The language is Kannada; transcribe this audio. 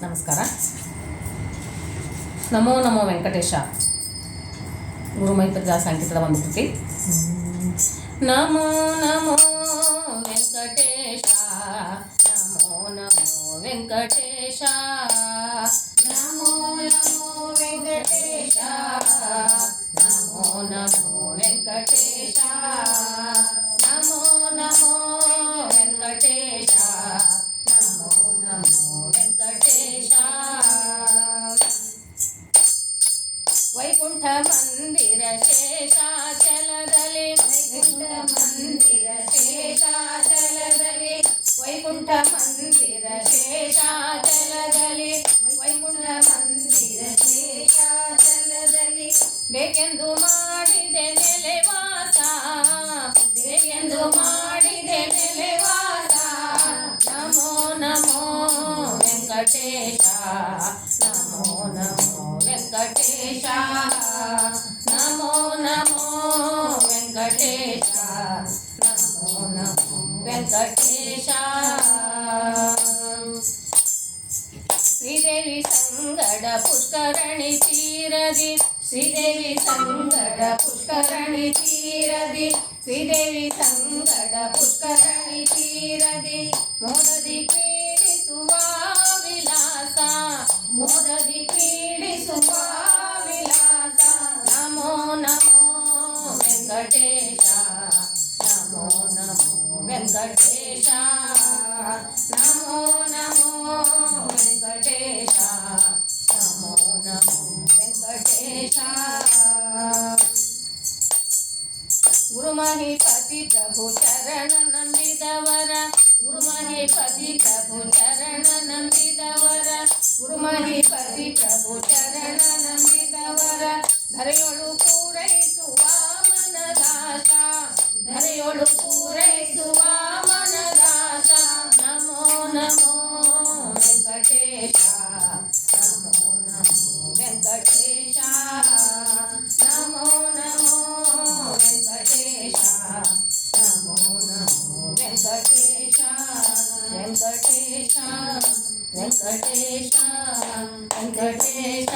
ನಮಸ್ಕಾರ. ನಮೋ ನಮೋ ವೆಂಕಟೇಶ ಗುರುಮೈತ್ರ ಸಂಗೀತದ ಒಂದು ಕೃತಿ. ನಮೋ ನಮೋ ವೆಂಕಟೇಶ, ನಮೋ ನಮೋ ವೆಂಕಟೇಶ, ನಮೋ ನಮೋ ವೆಂಕಟೇಶ, ನಮೋ ನಮೋ ವೆಂಕಟೇಶ, ನಮೋ ನಮೋ ವೆಂಕಟೇಶ, ನಮೋ ನಮೋ ವೆಂಕಟೇಶ. ವೈಕುಂಠ ಮಂದಿರ ಶೇಷಾಚಲದಲ್ಲಿ, ವೈಕುಂಠ ಮಂದಿರ ಶೇಷಾಚಲದಲ್ಲಿ, ವೈಕುಂಠ ಮಂದಿರ ಶೇಷಾಚಲದಲ್ಲಿ, ವೈಕುಂಠ ಮಂದಿರ ಶೇಷಾಚಲದಲ್ಲಿ ಬೇಕೆಂದು ಮಾಡಿದೆ ನೆಲೆವಾಸ, ಬೇಕೆಂದು ಮಾಡಿದೆ ನೆಲೆವಾಸ. ನಮೋ ನಮೋ ವೆಂಕಟೇಶ, ನಮೋ ನಮೋ ವೆಂಕಟೇಶ, ನಮೋ ನಮೋ ವೆಂಕಟೇಶ, ನಮೋ ನಮೋ ವೆಂಕಟೇಶ. ಶ್ರೀದೇವಿ ಸಂಗಡ ಪುಷ್ಕರಣಿ ತೀರದಿ, ಶ್ರೀದೇವಿ ಸಂಗಡ ಪುಷ್ಕರಣಿ ತೀರದಿ, ಶ್ರೀದೇವಿ ಸಂಗಡ ಪುಷ್ಕರಣಿ ತೀರದಿ, ಮೋದದಿ ಪೀಡಿಸುವ ವಿಲಾಸ, ಮೋದದಿ ಪೀಡಿಸುವ ವಿಲಾಸ. ನಮೋ ನಮೋ ವೆಂಕಟೇಶ, ನಮೋ ನಮೋ ವೆಂಕಟೇಶ, ನಮೋ ನಮೋ ವೆಂಕಟೇಶ, ನಮೋ ನಮೋ ವೆಂಕಟೇಶ. ಗುರುಮಹಿಪತಿ ಪ್ರಭು ಚರಣ ನಂಬಿದವರ, ಗುರುಮಹಿಪತಿ ಪ್ರಭು ಚರಣ ನಂಬಿದವರ, ಗುರುಮಹಿಪತಿ ಪ್ರಭು ಚರಣ ನಂಬಿದವರ, ಧರೆಯೊಳು ಪೂರೈಸುವ ಮನದಾಶ, ಧರೆಯೊಳು ಪೂರೈಸುವ ಮನದಾಶ. ನಮೋ ನಮೋ ವೆಂಕಟೇಶ, ನಮೋ ನಮೋ ವೆಂಕಟೇಶ, ನಮೋ ನಮೋ ವೆಂಕಟೇಶ, ನಮೋ ನಮೋ ವೆಂಕಟೇಶ, ವೆಂಕಟೇಶ ವೆಂಕಟೇಶ ವೆಂಕಟೇಶ.